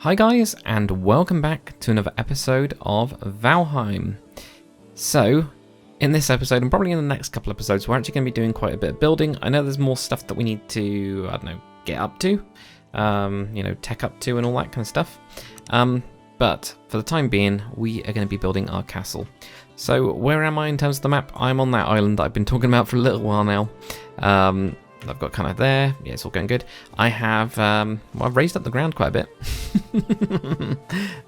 Hi guys, and welcome back to another episode of Valheim. So, in this episode, and probably in the next couple episodes, we're actually going to be doing quite a bit of building. I know there's more stuff that we need to, I don't know, get up to, tech up to and all that kind of stuff. But for the time being, we are going to be building our castle. So, where am I in terms of the map? I'm on that island that I've been talking about for a little while now. I've got kind of there. Yeah, it's all going good. I have, I've raised up the ground quite a bit.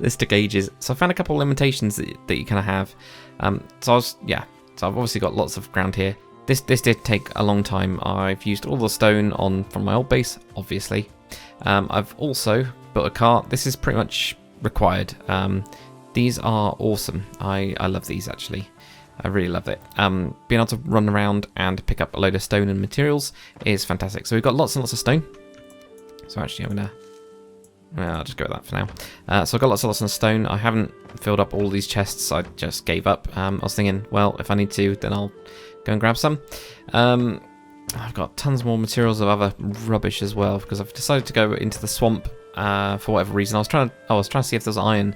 This took ages. So I found a couple of limitations that you kind of have. So I've obviously got lots of ground here. This did take a long time. I've used all the stone from my old base, obviously. I've also built a cart. This is pretty much required. These are awesome. I love these actually. I really love it. Being able to run around and pick up a load of stone and materials is fantastic. So we've got lots and lots of stone. So actually I'll just go with that for now. So I've got lots and lots of stone. I haven't filled up all these chests. I just gave up. I was thinking, well, if I need to, then I'll go and grab some. I've got tons more materials of other rubbish as well because I've decided to go into the swamp for whatever reason. I was trying to see if there's iron.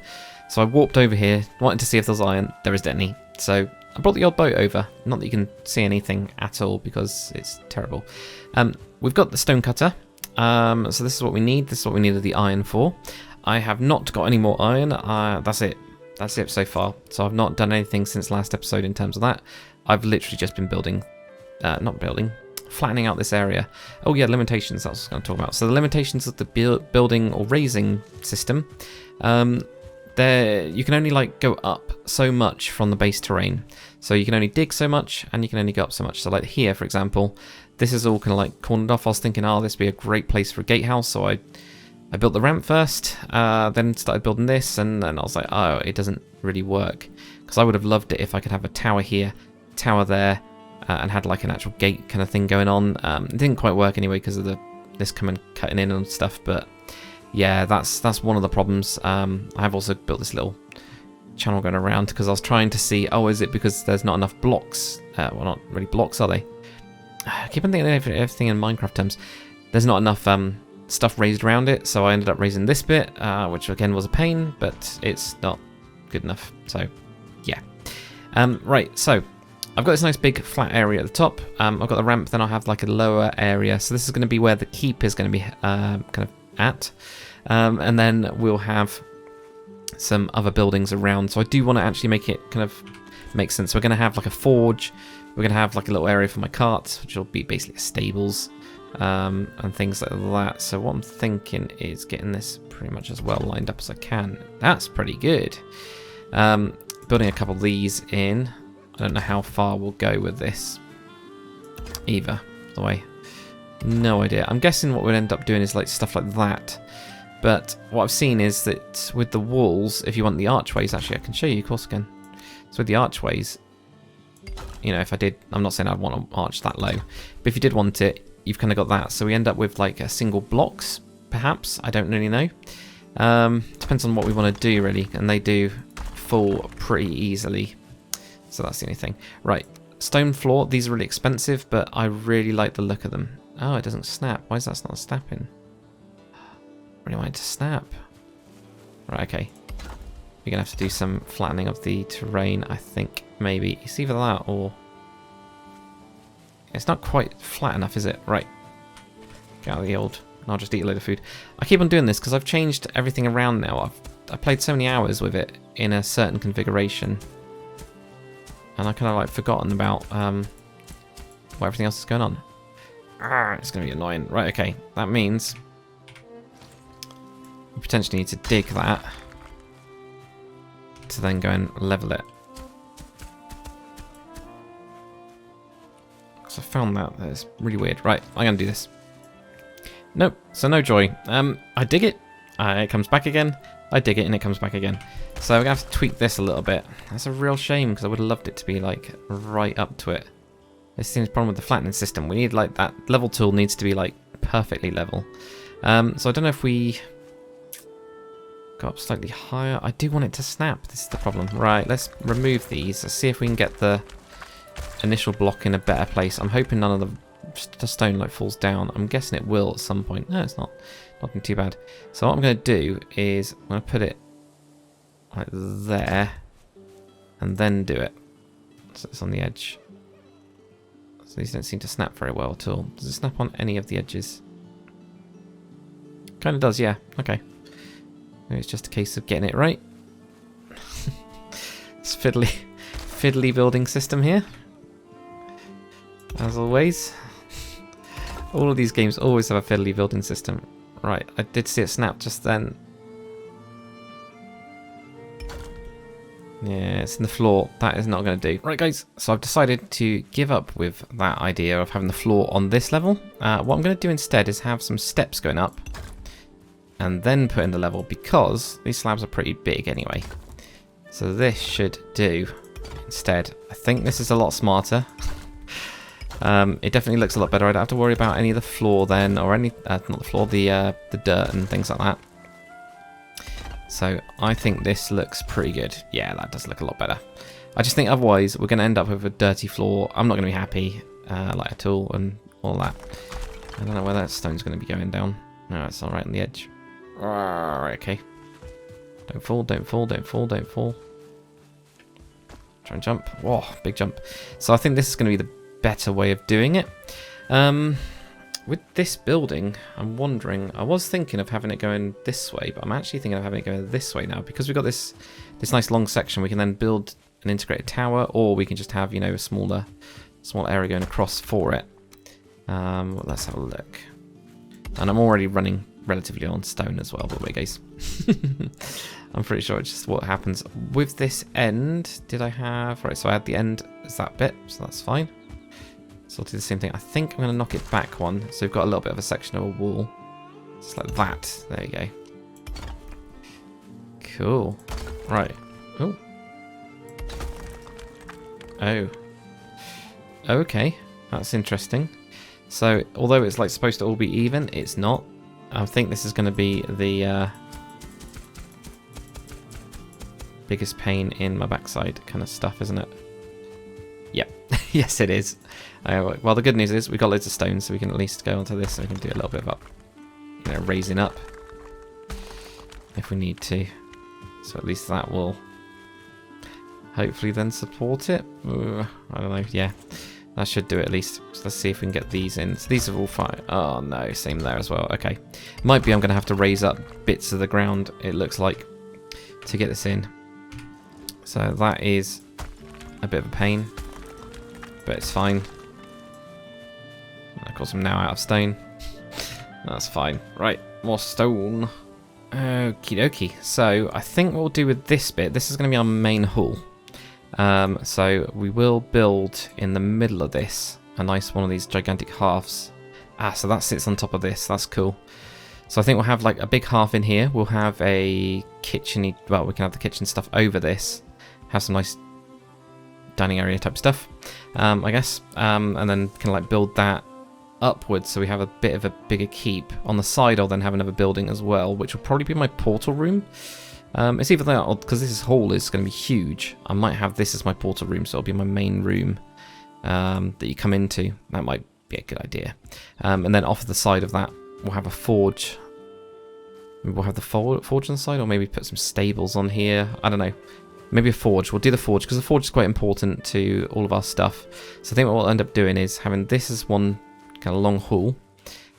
So I warped over here, wanted to see if there's iron. There isn't any. So I brought the old boat over. Not that you can see anything at all because it's terrible. We've got the stone cutter. So this is what we need. This is what we needed the iron for. I have not got any more iron. That's it. That's it so far. So I've not done anything since last episode in terms of that. I've literally just been flattening out this area. Oh yeah, limitations. That's what I was going to talk about. So the limitations of the building or raising system. You can only go up so much from the base terrain. So you can only dig so much and you can only go up so much. So like here, for example, this is all kind of cornered off. I was thinking, this would be a great place for a gatehouse. So I built the ramp first, then started building this, and then I was like, oh, it doesn't really work. Because I would have loved it if I could have a tower here, tower there, and had an actual gate kind of thing going on. It didn't quite work anyway because of this coming cutting in and stuff, but yeah, that's one of the problems. I have also built this little channel going around because I was trying to see, is it because there's not enough blocks? Well, not really blocks, are they? I keep on thinking of everything in Minecraft terms. There's not enough stuff raised around it, so I ended up raising this bit, which again was a pain, but it's not good enough. So, yeah. Right, so I've got this nice big flat area at the top. I've got the ramp, then I'll have a lower area. So this is going to be where the keep is going to be kind of at. And then we'll have some other buildings around. So I do want to actually make it kind of make sense. So we're going to have a forge. We're going to have a little area for my carts, which will be basically stables and things like that. So what I'm thinking is getting this pretty much as well lined up as I can. That's pretty good. Building a couple of these in. I don't know how far we'll go with this either, by the way. No idea. I'm guessing what we'll end up doing is stuff like that. But what I've seen is that with the walls, if you want the archways, actually I can show you, of course again. So with the archways, if I did, I'm not saying I'd want to arch that low, but if you did want it, you've kind of got that. So we end up with a single blocks, perhaps. I don't really know. Depends on what we want to do really, and they do fall pretty easily. So that's the only thing. Right, stone floor. These are really expensive, but I really like the look of them. Oh, it doesn't snap. Why is that not snapping? Really want it to snap. Right, okay. You're going to have to do some flattening of the terrain, I think, maybe. It's either that or... It's not quite flat enough, is it? Right. Get out of the old... I'll just eat a load of food. I keep on doing this because I've changed everything around now. I've played so many hours with it in a certain configuration. And I kind of forgotten about what everything else is going on. It's going to be annoying. Right, okay. That means we potentially need to dig that to then go and level it. Because I found that is really weird. Right, I'm going to do this. Nope, so no joy. I dig it, it comes back again. I dig it and it comes back again. So we're going to have to tweak this a little bit. That's a real shame because I would have loved it to be right up to it. This seems a problem with the flattening system. We need that level tool needs to be perfectly level. So I don't know if we go up slightly higher. I do want it to snap. This is the problem. Right, let's remove these. Let's see if we can get the initial block in a better place. I'm hoping none of the stone falls down. I'm guessing it will at some point. No, it's not. Not too bad. So what I'm going to do is I'm going to put it like there, and then do it. So it's on the edge. So these don't seem to snap very well at all. Does it snap on any of the edges? Kind of does, yeah. Okay. Maybe it's just a case of getting it right. It's fiddly building system here. As always. All of these games always have a fiddly building system. Right, I did see it snap just then. Yeah, it's in the floor. That is not going to do. Right, guys, so I've decided to give up with that idea of having the floor on this level. What I'm going to do instead is have some steps going up and then put in the level, because these slabs are pretty big anyway. So this should do instead. I think this is a lot smarter. It definitely looks a lot better. I don't have to worry about any of the floor then, or any, not the floor, the dirt and things like that. So I think this looks pretty good. Yeah, that does look a lot better. I just think otherwise we're going to end up with a dirty floor. I'm not going to be happy like at all, and all that. I don't know where that stone's going to be going down. No, it's all right on the edge. Alright, okay. Don't fall, don't fall, don't fall, don't fall. Try and jump. Whoa, big jump. So I think this is going to be the better way of doing it. With this building, I'm wondering, I was thinking of having it going this way, but I'm actually thinking of having it going this way now, because we've got this nice long section. We can then build an integrated tower, or we can just have, you know, a small area going across for it. Let's have a look. And I'm already running relatively on stone as well, by the way, guys. I'm pretty sure it's just what happens with this end. Did I have... Right, so I had the end as that bit, so that's fine. So I'll do the same thing. I think I'm going to knock it back one. So we've got a little bit of a section of a wall. Just like that. There you go. Cool. Right. Oh. Oh. Okay. That's interesting. So, although it's like supposed to all be even, it's not. I think this is going to be the biggest pain in my backside kind of stuff, isn't it? Yep. Yes, it is. Well, the good news is we've got loads of stones, so we can at least go onto this and we can do a little bit of up, you know, raising up if we need to. So at least that will hopefully then support it. I don't know. Yeah, that should do it at least. So let's see if we can get these in. So these are all fine. Oh no, same there as well. Okay, might be I'm going to have to raise up bits of the ground, it looks like, to get this in. So that is a bit of a pain, but it's fine. Of course, I'm now out of stone. That's fine. Right, more stone. Okie dokie. So I think what we'll do with this bit, this is going to be our main hall. So we will build in the middle of this a nice one of these gigantic halves. So that sits on top of this. That's cool. So I think we'll have like a big half in here. We'll have a kitchen. Well, we can have the kitchen stuff over this. Have some nice dining area type stuff, I guess. And then kind of like build that upwards so we have a bit of a bigger keep. On the side I'll then have another building as well, which will probably be my portal room. It's either that, or because this hall is going to be huge, I might have this as my portal room, so it'll be my main room that you come into. That might be a good idea. And then off to the side of that we'll have a forge. Maybe we'll have the forge on the side, or maybe put some stables on here. I don't know. Maybe a forge. We'll do the forge because the forge is quite important to all of our stuff. So I think what we'll end up doing is having this as one kind of long hall.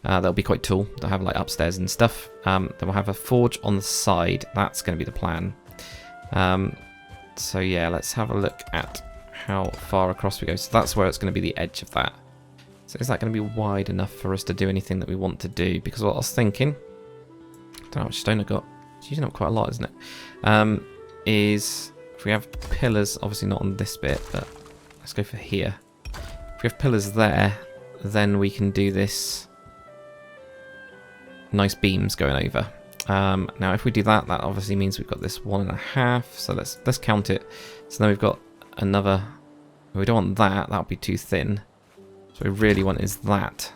That'll be quite cool. They'll have like upstairs and stuff. Then we'll have a forge on the side. That's going to be the plan. So yeah, let's have a look at how far across we go. So that's where it's going to be the edge of that. So is that going to be wide enough for us to do anything that we want to do? Because what I was thinking, I don't know how much stone I got. It's using up quite a lot, isn't it? Is if we have pillars, obviously not on this bit, but let's go for here. If we have pillars there, then we can do this nice beams going over. Now if we do that, that obviously means we've got this 1.5, so let's count it. So then we've got another, we don't want that, that would be too thin. So what we really want is that.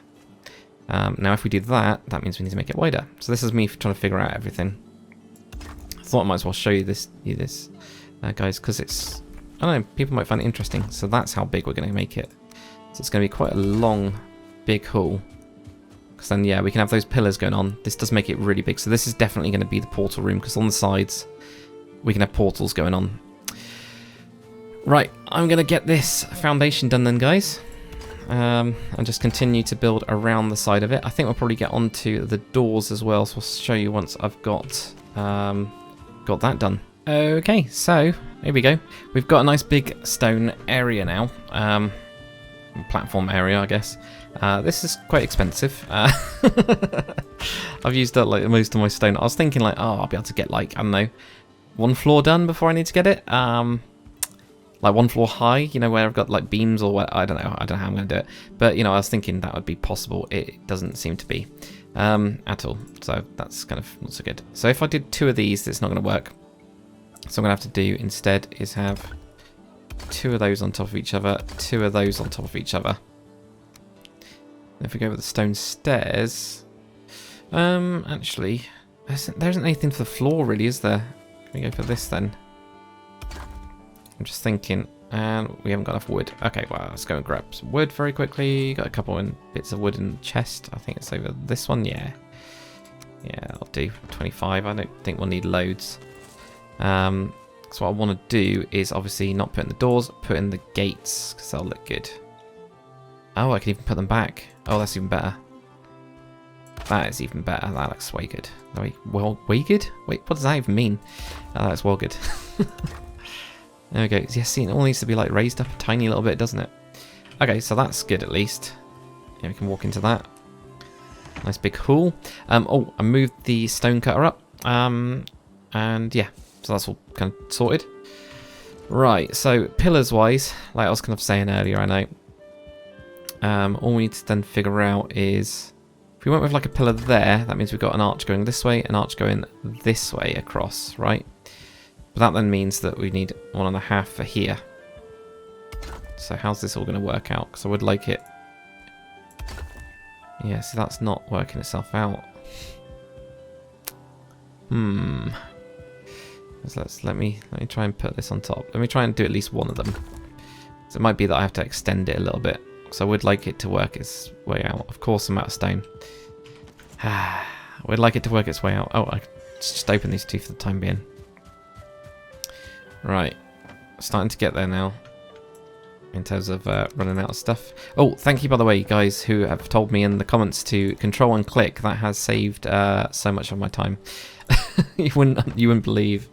Now if we do that, that means we need to make it wider. So this is me trying to figure out everything. I thought I might as well show you this guys, because it's, I don't know, people might find it interesting. So that's how big we're going to make it. So it's going to be quite a long, big hall. Because then, yeah, we can have those pillars going on. This does make it really big. So this is definitely going to be the portal room, because on the sides, we can have portals going on. Right, I'm going to get this foundation done then, guys. And just continue to build around the side of it. I think we'll probably get onto the doors as well, so I'll show you once I've got that done. Okay, so here we go. We've got a nice big stone area now. Platform area, I guess. This is quite expensive. I've used up like most of my stone. I was thinking like, oh, I'll be able to get like, I don't know, 1 floor done before I need to get it. Like 1 floor high, you know, where I've got like beams or what, I don't know how I'm going to do it. But, you know, I was thinking that would be possible. It doesn't seem to be at all. So that's kind of not so good. So if I did 2 of these, it's not going to work. So what I'm going to have to do instead is have 2 of those on top of each other, 2 of those on top of each other. If we go with the stone stairs, actually, there isn't anything for the floor really, is there? Can we go for this then? I'm just thinking, and we haven't got enough wood. Okay, well, let's go and grab some wood very quickly. Got a couple of bits of wood in the chest. I think it's over this one, yeah. Yeah, I'll do 25. I don't think we'll need loads. So what I want to do is obviously not put in the doors, put in the gates, because they'll look good. Oh, I can even put them back. Oh, that's even better. That is even better. That looks way good. Well, way good? Wait, what does that even mean? That looks well good. There we go. Yeah, see, it all needs to be like raised up a tiny little bit, doesn't it? Okay, so that's good at least. Yeah, we can walk into that. Nice big hall. Oh, I moved the stone cutter up. And yeah, so that's all kind of sorted. Right, so pillars wise, like I was kind of saying earlier, I know. All we need to then figure out is, if we went with like a pillar there, that means we've got an arch going this way, an arch going this way across, right? But that then means that we need 1.5 for here. So how's this all going to work out? Because I would like it. Yeah, so that's not working itself out. So let me try and put this on top. Let me try and do at least one of them. So it might be that I have to extend it a little bit. So I would like it to work its way out. Of course, I'm out of stone. I would like it to work its way out. Oh, I just open these 2 for the time being. Right, starting to get there now in terms of running out of stuff. Oh, thank you by the way, guys, who have told me in the comments to control and click. That has saved so much of my time. you wouldn't believe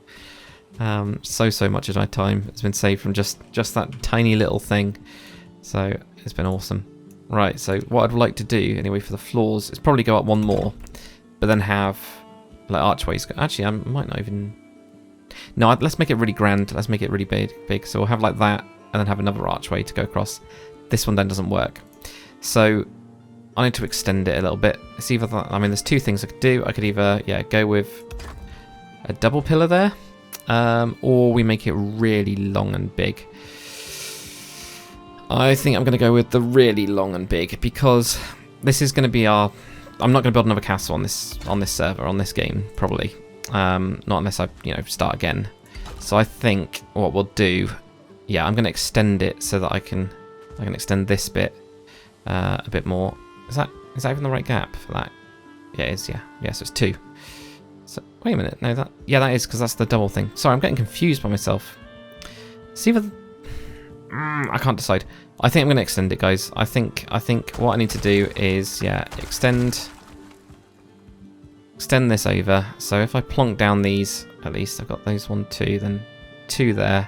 so much of my time has been saved from just that tiny little thing. So it's been awesome. Right, so what I'd like to do anyway for the floors is probably go up 1 more, but then have like archways. Actually, I might not even. No, let's make it really grand. Let's make it really big. So we'll have like that, and then have another archway to go across. This one then doesn't work. So I need to extend it a little bit. It's either that, I mean, there's 2 things I could do. I could either, yeah, go with a double pillar there, or we make it really long and big. I think I'm going to go with the really long and big, because this is going to be our. I'm not going to build another castle on this server, on this game, probably. Not unless I, start again. So I think what we'll do, yeah, I'm going to extend it so that I can extend this bit a bit more. Is that even the right gap for that? Yeah, it is. Yeah, so it's 2. So wait a minute, no, that is, because that's the double thing. Sorry, I'm getting confused by myself. See if I can't decide. I think I'm going to extend it, guys. I think what I need to do is, yeah, extend this over. So if I plonk down these, at least I've got those 1, 2, then 2 there.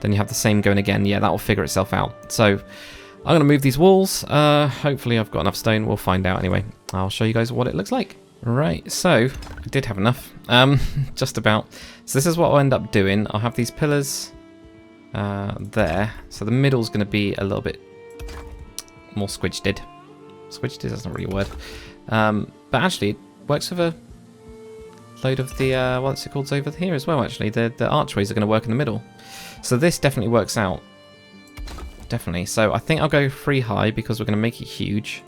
Then you have the same going again. Yeah, that will figure itself out. So I'm going to move these walls. Hopefully I've got enough stone. We'll find out anyway. I'll show you guys what it looks like. Right, so I did have enough. Just about. So this is what I'll end up doing. I'll have these pillars there. So the middle's going to be a little bit more squidged. Squidged, that's not really a word. But actually, works with a load of the what's it called over here as well. Actually, the archways are going to work in the middle, so this definitely works out. Definitely. So I think I'll go 3 high because we're going to make it huge.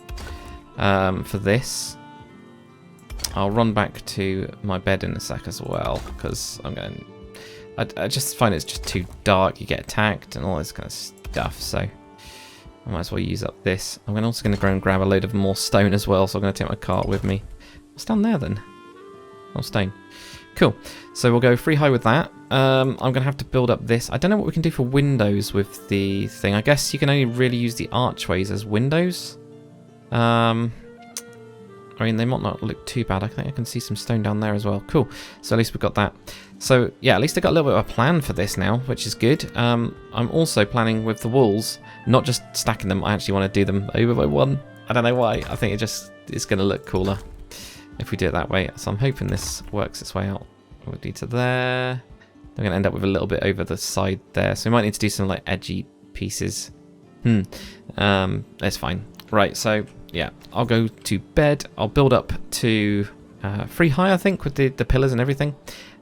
For this, I'll run back to my bed in a sec as well, because I just find it's just too dark. You get attacked and all this kind of stuff. So I might as well use up this. I'm also going to go and grab a load of more stone as well, so I'm going to take my cart with me. What's down there then? Oh, stone. Cool. So we'll go 3 high with that. I'm going to have to build up this. I don't know what we can do for windows with the thing. I guess you can only really use the archways as windows. I mean, they might not look too bad. I think I can see some stone down there as well. Cool. So at least we've got that. So yeah, at least I got a little bit of a plan for this now, which is good. I'm also planning with the walls, not just stacking them. I actually want to do them over by 1. I don't know why. I think it's going to look cooler if we do it that way. So I'm hoping this works its way out. We'll do to there. I'm going to end up with a little bit over the side there. So we might need to do some like edgy pieces. That's fine. Right, so yeah, I'll go to bed. I'll build up to 3 high, I think, with the pillars and everything.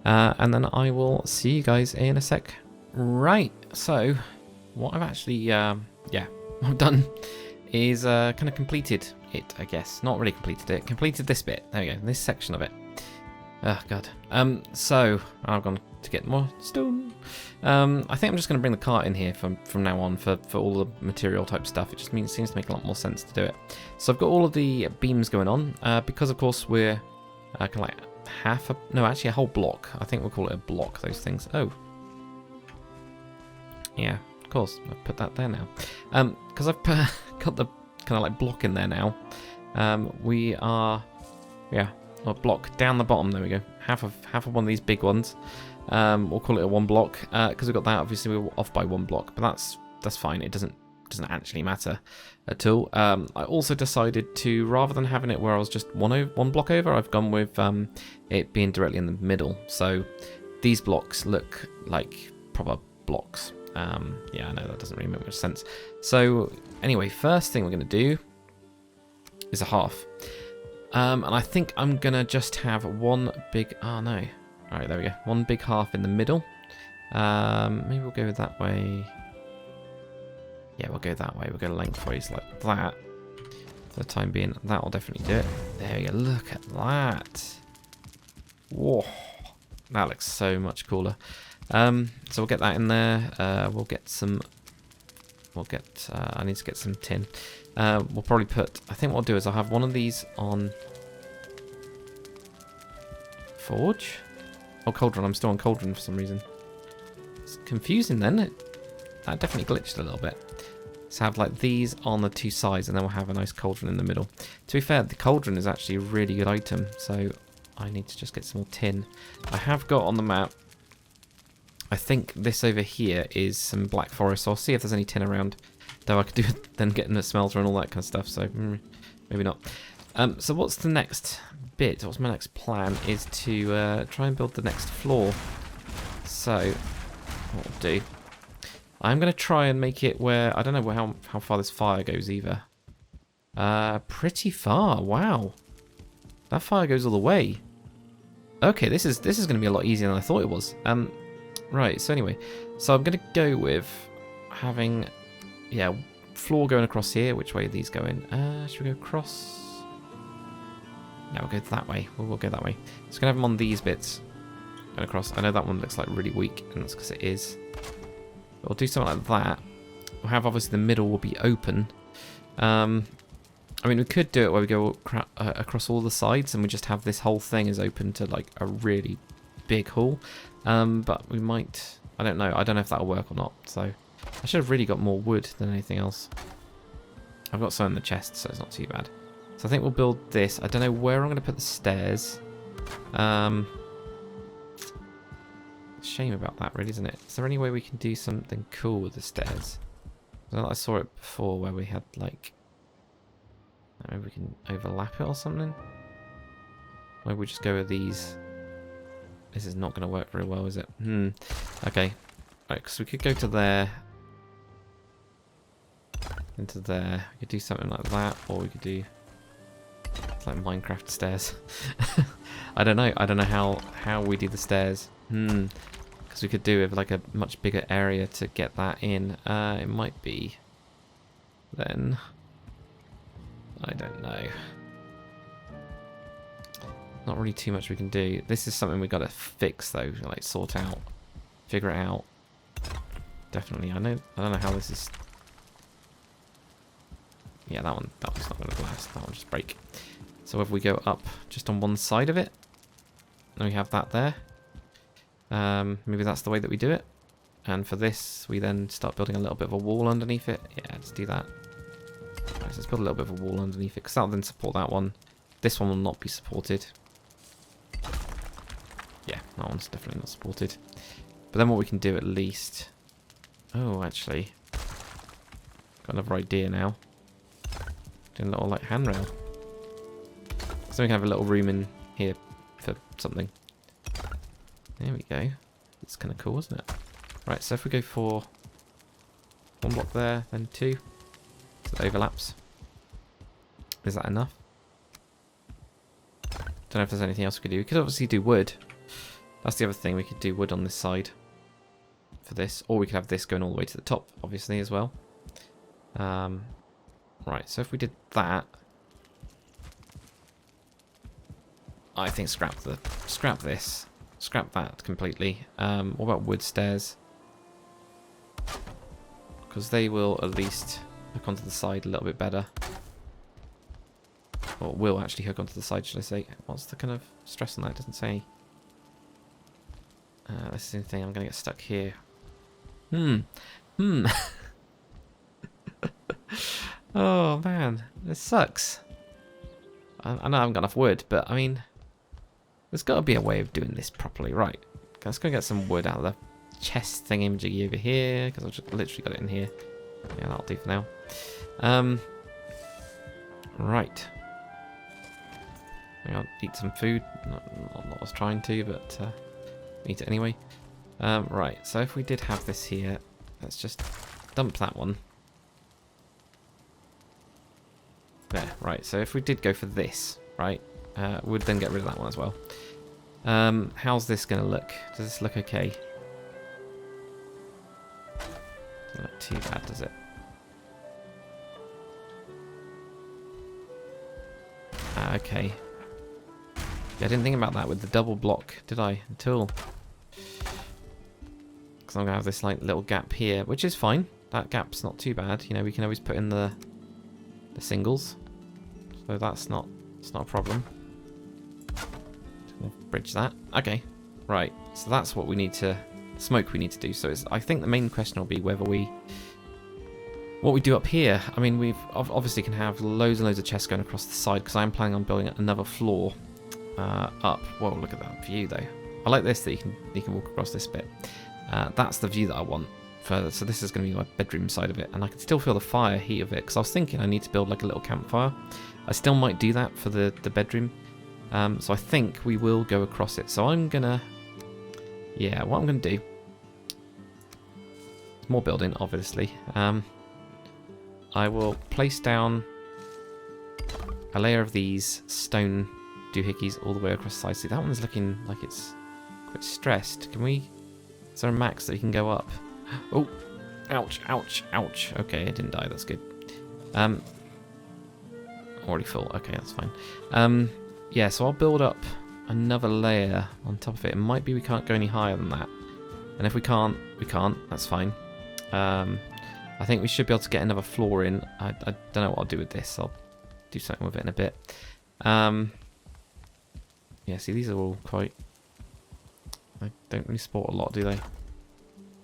And then I will see you guys in a sec. Right, so what I've actually, what I've done is kind of completed it, I guess. Not really completed it. Completed this bit. There we go, this section of it. Oh, God. So I've gone to get more stone. I think I'm just going to bring the cart in here from now on for all the material type stuff. It just seems to make a lot more sense to do it. So I've got all of the beams going on because, of course, we're kind of like actually a whole block. I think we'll call it a block, those things. Oh. Yeah, of course. I've put that there now. Because I've got the kind of like block in there now. We are, a block down the bottom. There we go. Half of one of these big ones. We'll call it a 1 block because we've got that. Obviously, we're off by 1 block, but that's fine. It doesn't actually matter at all. I also decided to, rather than having it where I was just one block over, I've gone with it being directly in the middle. So these blocks look like proper blocks. Yeah, I know that doesn't really make much sense. So anyway, first thing we're going to do is a half. And I think I'm going to just have one big... Oh, no. All right, there we go. One big half in the middle. Maybe we'll go that way. Yeah, we'll go that way. We'll go lengthways like that. For the time being, that will definitely do it. There we go. Look at that. Whoa. That looks so much cooler. So we'll get that in there. We'll get some... I need to get some tin. We'll probably put... I think what I'll do is I'll have one of these on... Forge? Oh, Cauldron. I'm still on Cauldron for some reason. It's confusing then. That definitely glitched a little bit. So have like these on the 2 sides and then we'll have a nice Cauldron in the middle. To be fair, the Cauldron is actually a really good item. So I need to just get some more tin. I have got on the map... I think this over here is some black forest, so I'll see if there's any tin around. Though I could do then getting a smelter and all that kind of stuff, so maybe not. So what's the next bit? What's my next plan is to try and build the next floor. So what we'll do, I'm going to try and make it where, I don't know how far this fire goes either. Pretty far, wow. That fire goes all the way. Okay, this is going to be a lot easier than I thought it was. Right, so anyway, so I'm going to go with having, floor going across here. Which way are these going? Should we go across? No, we'll go that way. We'll go that way. So I'm going to have them on these bits going across. I know that one looks like really weak, and that's because it is. But we'll do something like that. We'll have, obviously, the middle will be open. I mean, we could do it where we go across all the sides, and we just have this whole thing is open to, like, a really big hall. But we might... I don't know. I don't know if that'll work or not. So I should have really got more wood than anything else. I've got some in the chest, so it's not too bad. So I think we'll build this. I don't know where I'm going to put the stairs. Shame about that, really, isn't it? Is there any way we can do something cool with the stairs? I saw it before where we had, like... Maybe we can overlap it or something? Maybe we just go with these... This is not going to work very well, is it? Okay. Right, because we could go to there. Into there. We could do something like that, or we could do... It's like Minecraft stairs. I don't know. I don't know how we do the stairs. Because we could do it with like a much bigger area to get that in. It might be... Then... I don't know. Not really too much we can do. This is something we got to fix though, like sort out, figure it out. Definitely. I don't know how this is. Yeah, that one's not going to last. That will just break. So if we go up just on one side of it, then we have that there. Maybe that's the way that we do it. And for this, we then start building a little bit of a wall underneath it. Yeah, let's do that. Right, so let's build a little bit of a wall underneath it, because that'll then support that one. This one will not be supported. Yeah, that one's definitely not supported. But then what we can do at least... Oh, actually... Got another idea now. Doing a little, like, handrail. So we can have a little room in here for something. There we go. It's kind of cool, isn't it? Right, so if we go for one block there, then two, so it overlaps. Is that enough? Don't know if there's anything else we could do. We could obviously do wood. That's the other thing. We could do wood on this side for this, or we could have this going all the way to the top, obviously, as well. Right, so if we did that, I think scrap this. Scrap that completely. What about wood stairs? Because they will at least hook onto the side a little bit better. Or will actually hook onto the side, should I say. What's the kind of stress on that? It doesn't say. This is the thing, I'm going to get stuck here. Oh man, this sucks. I know I haven't got enough wood, but I mean... There's got to be a way of doing this properly. Right, let's go get some wood out of the chest thingy-majiggy over here, because I've just literally got it in here. Yeah, that'll do for now. Right. I'll eat some food. Not what I was trying to, but eat it anyway. Right, so if we did have this here, let's just dump that one. There, right, so if we did go for this, right, we'd then get rid of that one as well. How's this going to look? Does this look okay? Doesn't look too bad, does it? Okay. Yeah, I didn't think about that with the double block, did I? Until... Because I'm going to have this like little gap here, which is fine. That gap's not too bad. You know, we can always put in the singles. So that's not a problem. Bridge that. Okay. Right. So that's what we need to... Smoke we need to do. So I think the main question will be whether we... What we do up here. I mean, we've obviously can have loads and loads of chests going across the side, because I'm planning on building another floor up. Whoa, look at that view though. I like this, that you can walk across this bit. That's the view that I want. So this is going to be my bedroom side of it, and I can still feel the fire heat of it, because I was thinking I need to build like a little campfire. I still might do that for the bedroom. So I think we will go across it. So I'm gonna... Yeah, what I'm gonna do... More building, obviously. I will place down a layer of these stone doohickeys all the way across the side. See, that one's looking like it's quite stressed. Can we... Is there a max that we can go up? Oh! Ouch, ouch, ouch. Okay, it didn't die, that's good. Already full. Okay, that's fine. Yeah, so I'll build up another layer on top of it. It might be we can't go any higher than that. And if we can't, we can't. That's fine. I think we should be able to get another floor in. I don't know what I'll do with this. I'll do something with it in a bit. Yeah, see, these are all quite... They don't really support a lot, do they?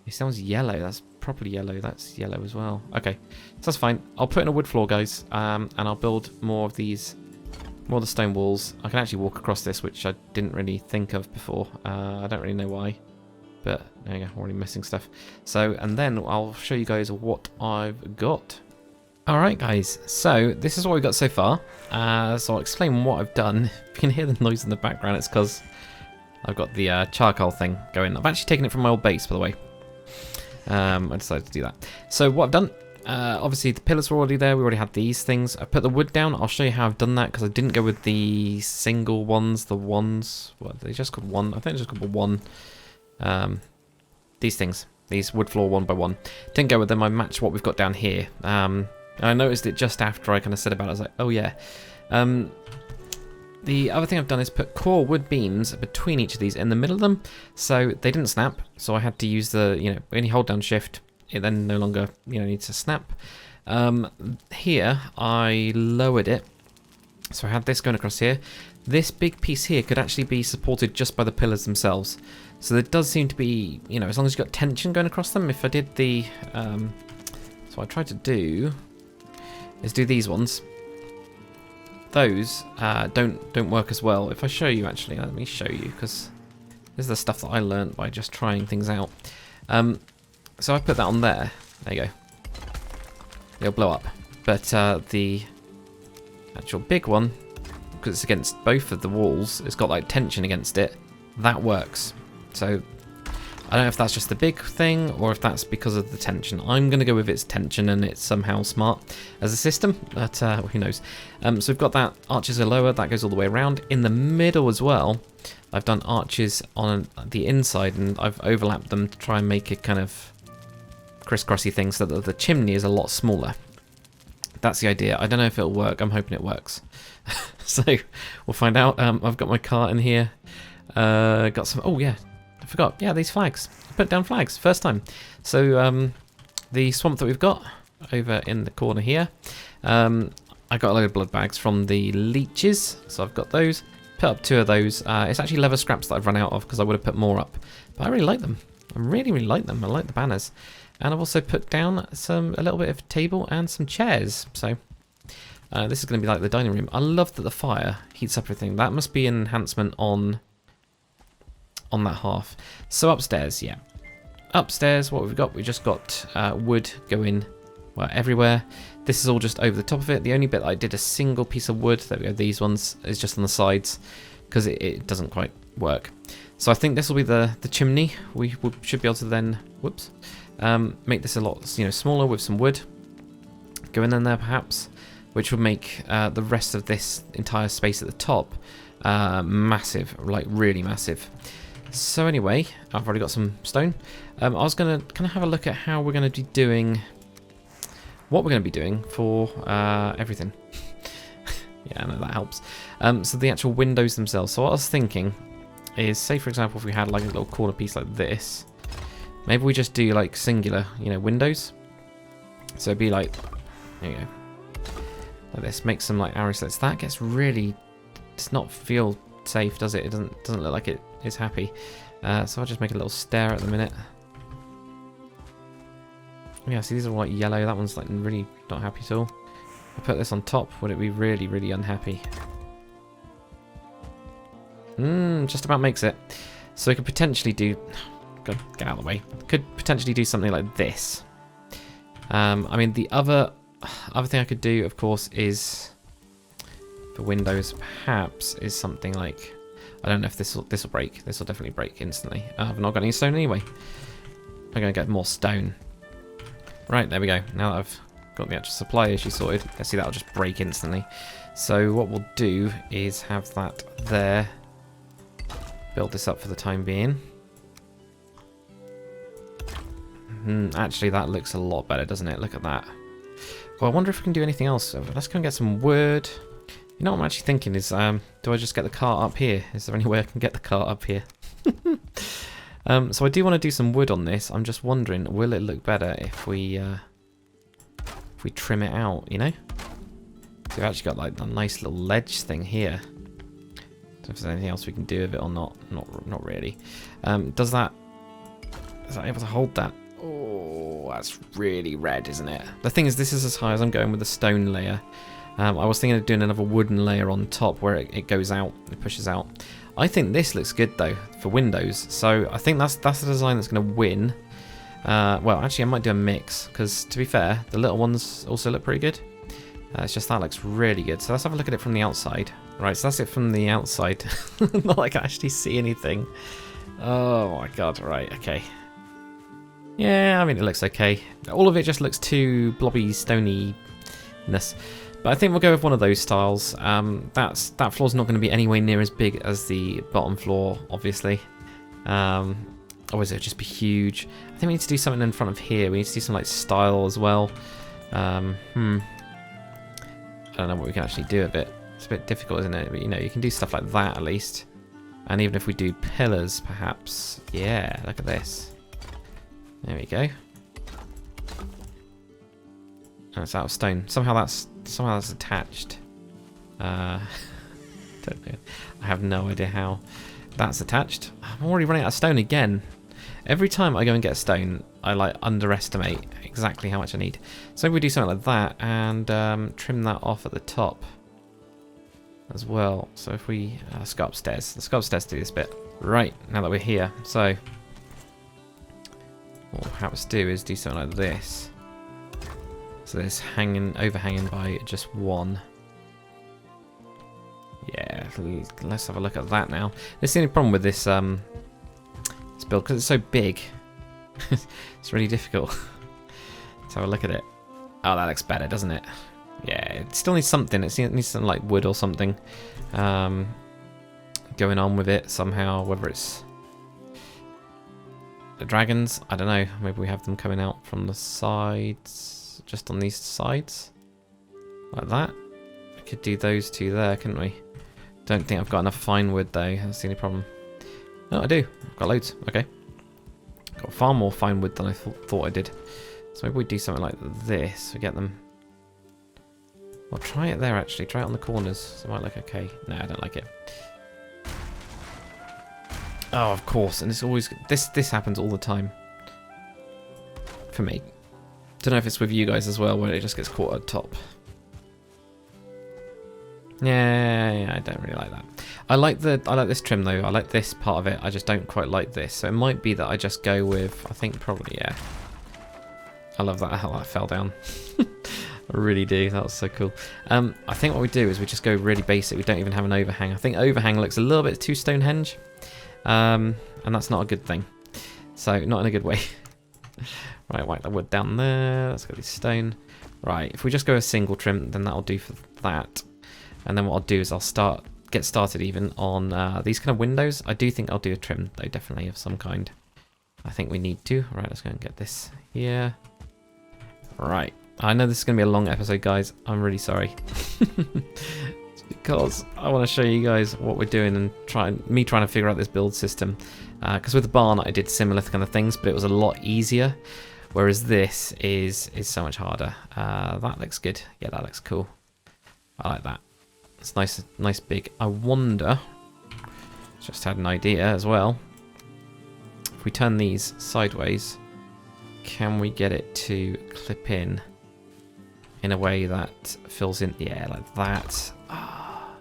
This one's yellow. That's properly yellow. That's yellow as well. Okay, so that's fine. I'll put in a wood floor, guys, and I'll build more of these... More of the stone walls. I can actually walk across this, which I didn't really think of before. I don't really know why. But there you go, already missing stuff. So, and then I'll show you guys what I've got. Alright guys, so this is what we've got so far. So I'll explain what I've done. If you can hear the noise in the background, it's because I've got the charcoal thing going. I've actually taken it from my old base, by the way. I decided to do that. So what I've done, obviously the pillars were already there. We already had these things. I put the wood down. I'll show you how I've done that, because I didn't go with the single ones. The ones, what, they just called one. I think they just called one. These things, these wood floor 1 by 1. Didn't go with them. I matched what we've got down here. I noticed it just after I kind of said about it. I was like, oh yeah. The other thing I've done is put core wood beams between each of these in the middle of them, so they didn't snap. So I had to use the, when you hold down shift, it then no longer, needs to snap. Here, I lowered it. So I had this going across here. This big piece here could actually be supported just by the pillars themselves. So there does seem to be, you know, as long as you've got tension going across them. If I did the... so what I tried to do is do these ones. Those don't work as well. If I show you, actually, let me show you, because this is the stuff that I learned by just trying things out. So I put that on there. There you go. It'll blow up. But the actual big one, because it's against both of the walls, it's got like tension against it. That works. So I don't know if that's just the big thing or if that's because of the tension. I'm going to go with its tension and it's somehow smart as a system, but who knows. So we've got that arches are lower, that goes all the way around. In the middle as well, I've done arches on the inside and I've overlapped them to try and make it kind of crisscrossy thing so that the chimney is a lot smaller. That's the idea. I don't know if it'll work. I'm hoping it works. So we'll find out. I've got my cart in here. Got some... Oh, yeah. I forgot. Yeah, these flags. I put down flags. First time. So the swamp that we've got over in the corner here. I got a load of blood bags from the leeches. So I've got those. Put up 2 of those. It's actually leather scraps that I've run out of because I would have put more up. But I really like them. I really, really like them. I like the banners. And I've also put down a little bit of table and some chairs. So this is going to be like the dining room. I love that the fire heats up everything. That must be an enhancement on that half. So upstairs, yeah. Upstairs, what we've got? We've just got wood going everywhere. This is all just over the top of it. The only bit that I did a single piece of wood, there we go, these ones, is just on the sides because it doesn't quite work. So I think this will be the chimney. We should be able to then, whoops, make this a lot smaller with some wood going in there perhaps, which would make the rest of this entire space at the top massive, like really massive. So anyway, I've already got some stone. I was going to kind of have a look at how we're going to be doing, what we're going to be doing for everything. Yeah, I know that helps. So the actual windows themselves. So what I was thinking is, say for example, if we had like a little corner piece like this, maybe we just do like singular, windows. So it'd be like, there you go, like this. Make some like arrow slits. That gets really, does not feel safe, does it? It doesn't look like it is happy. So I'll just make a little stair at the minute. Yeah, see these are all like yellow. That one's like really not happy at all. If I put this on top, would it be really, really unhappy? Just about makes it. So we could potentially do... God, get out of the way. Could potentially do something like this. I mean, the other thing I could do, of course, is for windows. Perhaps is something like, I don't know if this will break. This will definitely break instantly. I've not got any stone anyway. I'm gonna get more stone. Right, there we go. Now that I've got the actual supply issue sorted, let's see, that'll just break instantly. So what we'll do is have that there. Build this up for the time being. Actually, that looks a lot better, doesn't it? Look at that. Well, I wonder if we can do anything else. Let's go and get some wood. You know what I'm actually thinking is, do I just get the cart up here? Is there any way I can get the cart up here? So I do want to do some wood on this. I'm just wondering, will it look better if we trim it out, So we've actually got like a nice little ledge thing here. If there's anything else we can do with it or not. Not really. Is that able to hold that? Oh, that's really red, isn't it? The thing is, this is as high as I'm going with the stone layer. I was thinking of doing another wooden layer on top where it goes out, it pushes out. I think this looks good though for windows, so I think that's the design that's going to win. Well, actually, I might do a mix because, to be fair, the little ones also look pretty good. It's just that looks really good. So let's have a look at it from the outside. Right, so that's it from the outside. Not like I actually see anything. Oh my god, right, okay. Yeah, I mean, it looks okay. All of it just looks too blobby, stony-ness. But I think we'll go with one of those styles. That floor's not going to be anywhere near as big as the bottom floor, obviously. Otherwise, it'll just be huge. I think we need to do something in front of here. We need to do some like style as well. I don't know what we can actually do with it. It's a bit difficult, isn't it? But you can do stuff like that at least. And even if we do pillars, perhaps. Yeah, look at this. There we go. And it's out of stone. Somehow that's attached. Don't know. I have no idea how that's attached. I'm already running out of stone again. Every time I go and get a stone, I like underestimate exactly how much I need. So maybe we do something like that and trim that off at the top as well. So if we let's go upstairs. Let's go upstairs to do this bit. Right, now that we're here. So what we'll perhaps do is do something like this. So this overhanging by just one. Yeah, let's have a look at that now. This is the only problem with this this build, because it's so big. It's really difficult. Let's have a look at it. Oh, that looks better, doesn't it? Yeah, it still needs something. It needs some like wood or something going on with it somehow. Whether it's the dragons, I don't know. Maybe we have them coming out from the sides, just on these sides, like that. We could do those two there, couldn't we? Don't think I've got enough fine wood though. That's the only problem. No, I do. I've got loads. Okay. Got far more fine wood than I thought I did. So maybe we do something like this. We get them. Well, try it there actually. Try it on the corners. So it might look okay. No, I don't like it. Oh, of course. And it's always this happens all the time. For me. Don't know if it's with you guys as well, where it just gets caught at the top. Yeah, I don't really like that. I like this trim though. I like this part of it. I just don't quite like this. So it might be that I just go with, I think probably, yeah. I love that how that fell down. I really do. That was so cool. I think what we do is we just go really basic. We don't even have an overhang. I think overhang looks a little bit too Stonehenge. And that's not a good thing. So not in a good way. Right, whack that wood down there. Let's go with stone. Right, if we just go a single trim, then that'll do for that. And then what I'll do is I'll get started even on these kind of windows. I do think I'll do a trim though, definitely of some kind. I think we need to. Right, let's go and get this here. Right, I know this is going to be a long episode, guys. I'm really sorry. It's because I want to show you guys what we're doing and trying to figure out this build system. Because with the barn I did similar kind of things, but it was a lot easier. Whereas this is so much harder. That looks good. Yeah, that looks cool. I like that. It's nice big. I wonder, just had an idea as well. If we turn these sideways, can we get it to clip in a way that fills in? Yeah, like that. Ah,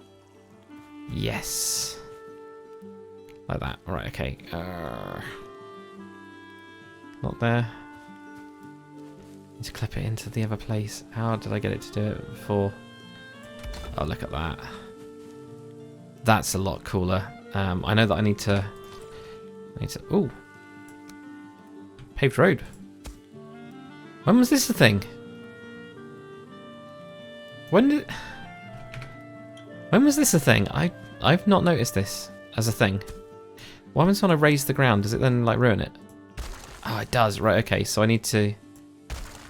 yes. Like that. All right, okay. Not there. Need to clip it into the other place. How did I get it to do it before? Oh, look at that. That's a lot cooler. I know that I need to... Ooh. Paved road. When was this a thing? When was this a thing? I've not noticed this as a thing. What happens when I raise the ground? Does it then like ruin it? Oh, it does. Right, okay. So I need to...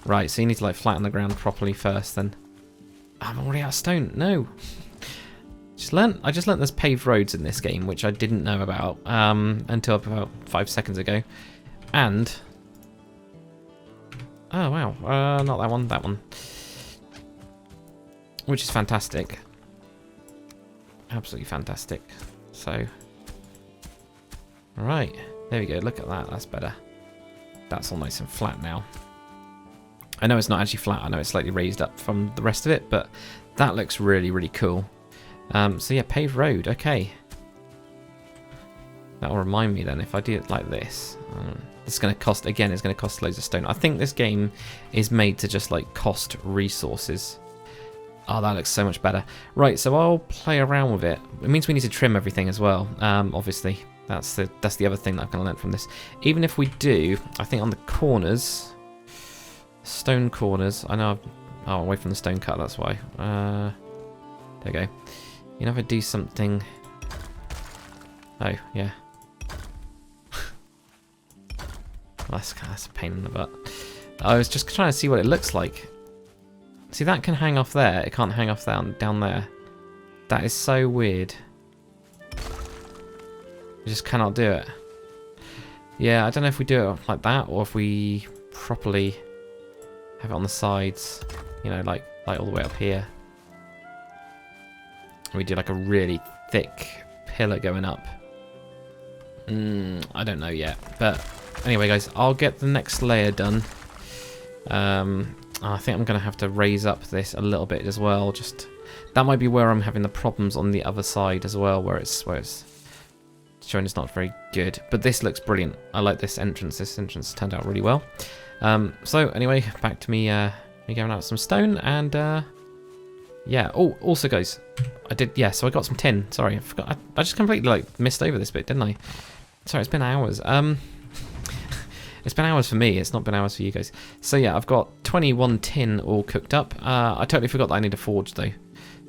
Right, so you need to like flatten the ground properly first then. I'm already out of stone. No. I just learnt there's paved roads in this game, which I didn't know about until about 5 seconds ago. And... Oh, wow. Not that one. That one. Which is fantastic. Absolutely fantastic. So... Right. There we go. Look at that. That's better. That's all nice and flat now. I know it's not actually flat, I know it's slightly raised up from the rest of it, but that looks really, really cool. So yeah, paved road, okay. That will remind me then, if I do it like this, it's going to cost, again, it's going to cost loads of stone. I think this game is made to just like cost resources. Oh, that looks so much better. Right, so I'll play around with it. It means we need to trim everything as well, obviously. That's the other thing that I've kind of learned from this. Even if we do, I think on the corners... Stone corners. I know. Oh, away from the stone cut. That's why. There we go. You know, if I do something. Oh yeah. That's a pain in the butt. I was just trying to see what it looks like. See, that can hang off there. It can't hang off down there. That is so weird. I just cannot do it. Yeah, I don't know if we do it like that or if we properly have it on the sides. you know, like all the way up here. We do like a really thick pillar going up. I don't know yet, but anyway, guys, I'll get the next layer done. I think I'm gonna have to raise up this a little bit as well. Just that might be where I'm having the problems on the other side as well, where it's showing it's not very good. But this looks brilliant. I like this entrance. This entrance turned out really well. So anyway, back to me going out some stone and yeah. Oh, also guys, so I got some tin. Sorry, I forgot. I just completely like missed over this bit, didn't I? Sorry, it's been hours. It's been hours for me, it's not been hours for you guys. So yeah, I've got 21 tin all cooked up. I totally forgot that I need a forge though.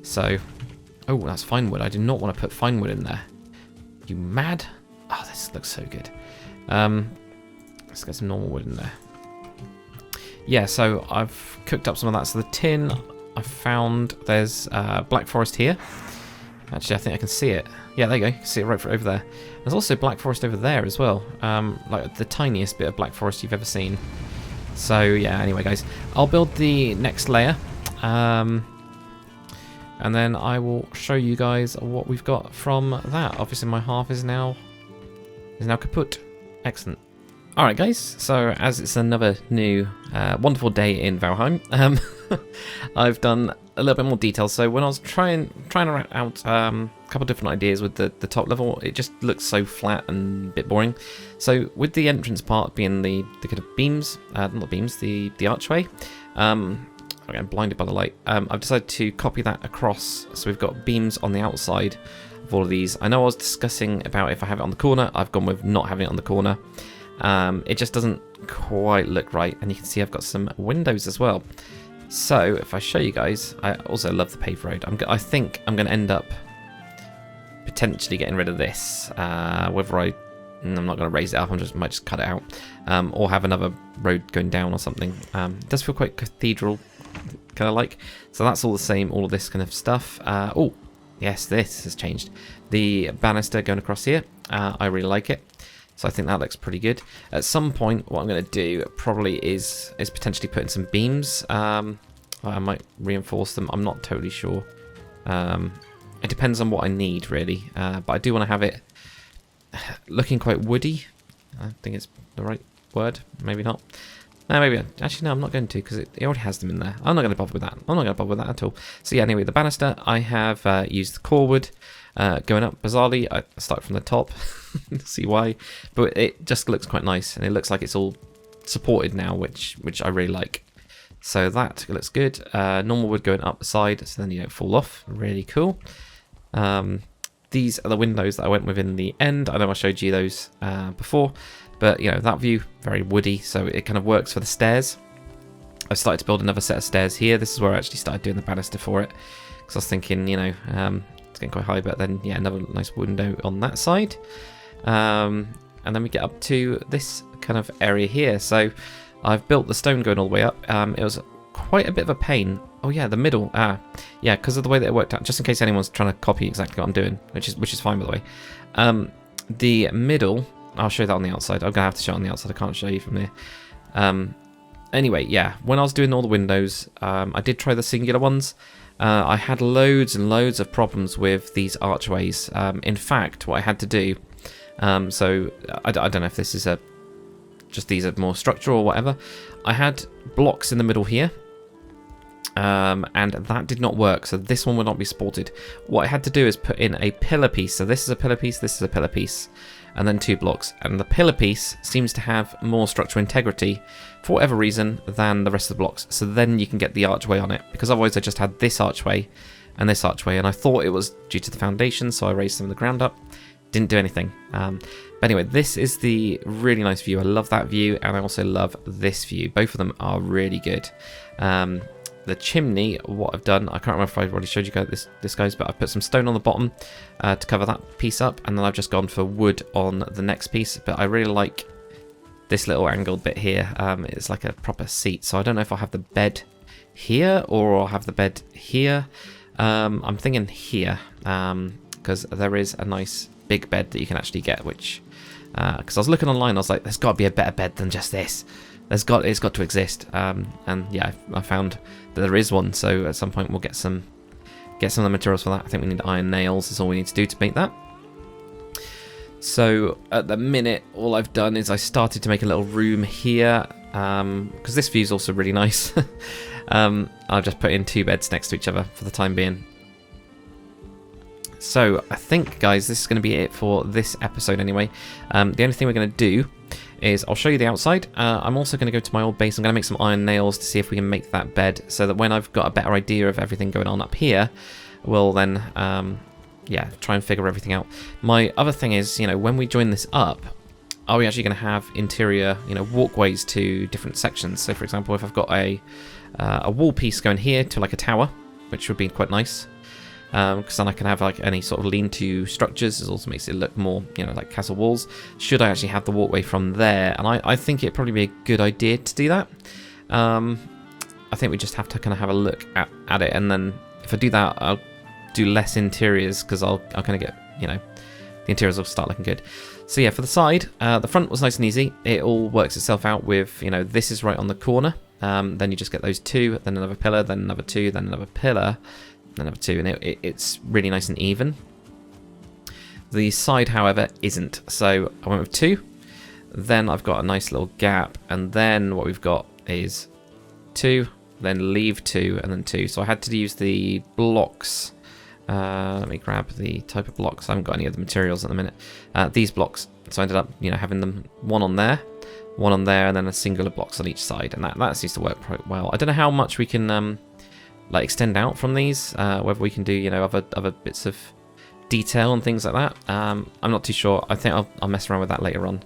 So, oh, that's fine wood. I do not want to put fine wood in there. You mad? Oh, this looks so good. Let's get some normal wood in there. Yeah, so I've cooked up some of that. So the tin, I found there's black forest here. Actually, I think I can see it. Yeah, there you go. You can see it right over there. There's also black forest over there as well. Like the tiniest bit of black forest you've ever seen. So yeah, anyway guys, I'll build the next layer. And then I will show you guys what we've got from that. Obviously my half is now kaput. Excellent. Alright guys, so as it's another new wonderful day in Valheim, I've done a little bit more detail. So when I was trying out a couple of different ideas with the top level, it just looks so flat and a bit boring. So with the entrance part being the kind of beams, not beams, the archway, I'm blinded by the light. I've decided to copy that across, so we've got beams on the outside of all of these. I know I was discussing about if I have it on the corner. I've gone with not having it on the corner. It just doesn't quite look right, and you can see I've got some windows as well. So if I show you guys, I also love the paved road. I think I'm going to end up potentially getting rid of this. Whether I'm not going to raise it up, might just cut it out, or have another road going down or something. It does feel quite cathedral kind of like. So that's all the same, all of this kind of stuff. Oh, yes, this has changed. The banister going across here, I really like it. So I think that looks pretty good. At some point, what I'm going to do probably is potentially put in some beams. I might reinforce them. I'm not totally sure. It depends on what I need, really. But I do want to have it looking quite woody. I think it's the right word. Maybe not. No, maybe. Actually, no, I'm not going to, because it already has them in there. I'm not going to bother with that. I'm not going to bother with that at all. So yeah, anyway, the banister, I have used the core wood. Going up bizarrely, I start from the top. See why, but it just looks quite nice, and it looks like it's all supported now, which I really like. So that looks good. Normal wood going up the side, so then you don't fall off. Really cool. These are the windows that I went with in the end. I know I showed you those before, but you know, that view, very woody, so it kind of works for the stairs. I started to build another set of stairs here. This is where I actually started doing the banister for it, because I was thinking, you know, it's getting quite high, but then yeah, another nice window on that side. And then we get up to this kind of area here. So I've built the stone going all the way up. It was quite a bit of a pain. Oh yeah, the middle. Yeah, because of the way that it worked out. Just in case anyone's trying to copy exactly what I'm doing, which is fine by the way. The middle, I'll show that on the outside. I'm gonna have to show it on the outside. I can't show you from there. Anyway, yeah, when I was doing all the windows, I did try the singular ones. I had loads and loads of problems with these archways. In fact, what I had to do, so I don't know if this is just these are more structural or whatever. I had blocks in the middle here, and that did not work, so this one would not be supported. What I had to do is put in a pillar piece. So this is a pillar piece, this is a pillar piece, and then two blocks. And the pillar piece seems to have more structural integrity for whatever reason than the rest of the blocks. So then you can get the archway on it, because otherwise I just had this archway and this archway, and I thought it was due to the foundation, so I raised them in the ground up. Didn't do anything. But anyway, this is the really nice view. I love that view, and I also love this view. Both of them are really good. The chimney, what I've done, I can't remember if I've already showed you guys this guys, but I've put some stone on the bottom to cover that piece up, and then I've just gone for wood on the next piece. But I really like this little angled bit here. It's like a proper seat, so I don't know if I'll have the bed here or I'll have the bed here. I'm thinking here, because there is a nice big bed that you can actually get, which Because I was looking online, I was like, there's got to be a better bed than just this. It's got to exist. And yeah, I found that there is one. So at some point we'll get some of the materials for that. I think we need iron nails is all we need to do to make that. So at the minute, all I've done is I started to make a little room here, because this view is also really nice. I've just put in 2 beds next to each other for the time being. So I think, guys, this is going to be it for this episode anyway. The only thing we're going to do is I'll show you the outside. I'm also going to go to my old base. I'm going to make some iron nails to see if we can make that bed, so that when I've got a better idea of everything going on up here, we'll then yeah, try and figure everything out. My other thing is, you know, when we join this up, are we actually going to have interior, you know, walkways to different sections? So, for example, if I've got a wall piece going here to like a tower, which would be quite nice, because then I can have like any sort of lean-to structures. It also makes it look more, you know, like castle walls. Should I actually have the walkway from there? And I think it'd probably be a good idea to do that. I think we just have to kind of have a look at it, and then if I do that, I'll do less interiors, because I'll kind of get, you know, the interiors will start looking good. So yeah, for the side, the front was nice and easy. It all works itself out with, you know, this is right on the corner. Then you just get those 2, then another pillar, then another 2, then another pillar, then another 2, and it's really nice and even. The side, however, isn't. So I went with 2. Then I've got a nice little gap, and then what we've got is 2, then leave 2, and then 2. So I had to use the blocks. Let me grab the type of blocks. I haven't got any of the materials at the minute. These blocks. So I ended up, you know, having them one on there, and then a singular blocks on each side, and that seems to work quite well. I don't know how much we can like extend out from these. Whether we can do, you know, other bits of detail and things like that. I'm not too sure. I think I'll mess around with that later on.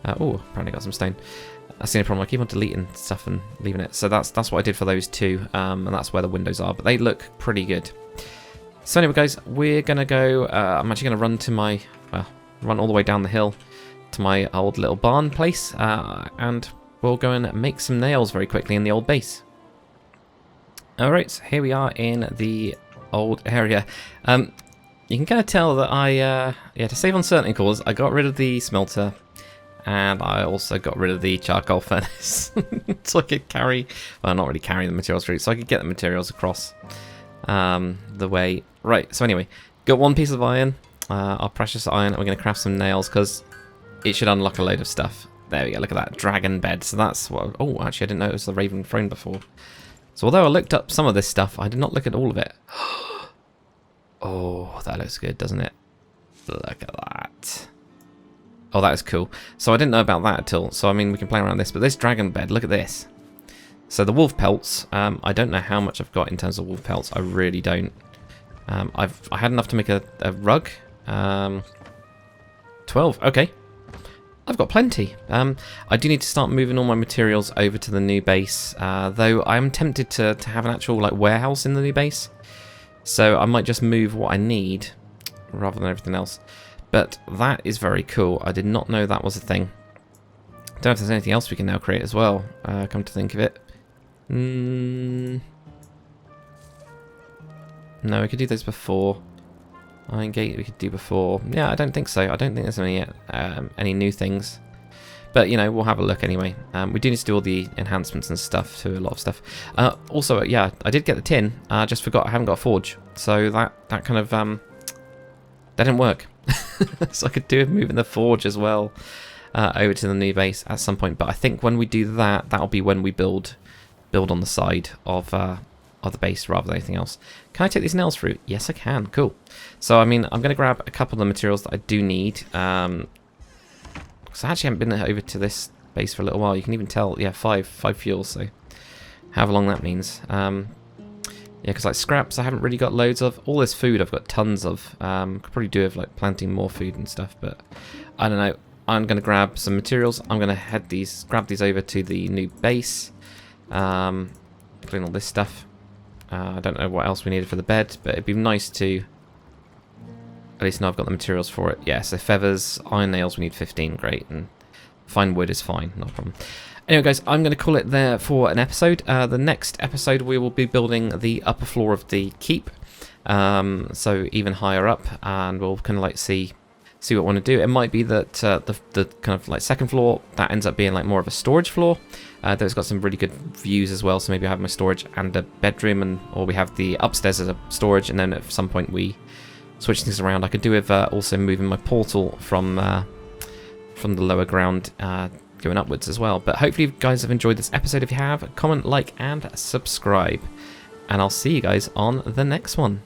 Oh, apparently got some stone. That's the only problem. I keep on deleting stuff and leaving it. So that's what I did for those 2, and that's where the windows are. But they look pretty good. So anyway, guys, we're going to go, I'm actually going to run to my, run all the way down the hill to my old little barn place, and we'll go and make some nails very quickly in the old base. Alright, so here we are in the old area. You can kind of tell that yeah, to save on certain cores, I got rid of the smelter, and I also got rid of the charcoal furnace, so I could carry, well, not really carry the materials through, so I could get the materials across the way. Right, so anyway, got 1 piece of iron, our precious iron, and we're going to craft some nails, because it should unlock a load of stuff. There we go, look at that, dragon bed. So that's what, oh, actually I didn't know it was the Raven Throne before. So although I looked up some of this stuff, I did not look at all of it. Oh, that looks good, doesn't it? Look at that. Oh, that is cool. So I didn't know about that at all. So I mean, we can play around this, but this dragon bed, look at this. So the wolf pelts, I don't know how much I've got in terms of wolf pelts. I really don't. I had enough to make a rug. 12, okay. I've got plenty. I do need to start moving all my materials over to the new base, though I am tempted to have an actual like warehouse in the new base. So I might just move what I need rather than everything else. But that is very cool. I did not know that was a thing. Don't know if there's anything else we can now create as well, come to think of it. No, we could do those before. Iron Gate we could do before. Yeah, I don't think so. I don't think there's any new things. But, you know, we'll have a look anyway. We do need to do all the enhancements and stuff to a lot of stuff. Also, yeah, I did get the tin. I just forgot I haven't got a forge. So that kind of... that didn't work. So I could do with moving the forge as well over to the new base at some point. But I think when we do that, that'll be when we build on the side of the base rather than anything else. Can I take these nails through? Yes, I can. Cool. So, I mean, I'm going to grab a couple of the materials that I do need. Because I actually haven't been over to this base for a little while. You can even tell, yeah, 5 fuels, so however long that means. Yeah, because like scraps I haven't really got loads of. All this food I've got tons of. Could probably do with like planting more food and stuff, but I don't know. I'm going to grab some materials. I'm going to grab these over to the new base. Including all this stuff. I don't know what else we needed for the bed, but it'd be nice to at least know I've got the materials for it. Yeah, so feathers, iron nails, we need 15, great, and fine wood is fine, not a problem. Anyway, guys, I'm going to call it there for an episode. The next episode, we will be building the upper floor of the keep, so even higher up, and we'll kind of like see see what I want to do. It might be that the kind of like second floor, that ends up being like more of a storage floor. There's got some really good views as well, so maybe I have my storage and a bedroom, or we have the upstairs as a storage, and then at some point we switch things around. I could do with also moving my portal from the lower ground going upwards as well. But hopefully you guys have enjoyed this episode. If you have, comment, like, and subscribe. And I'll see you guys on the next one.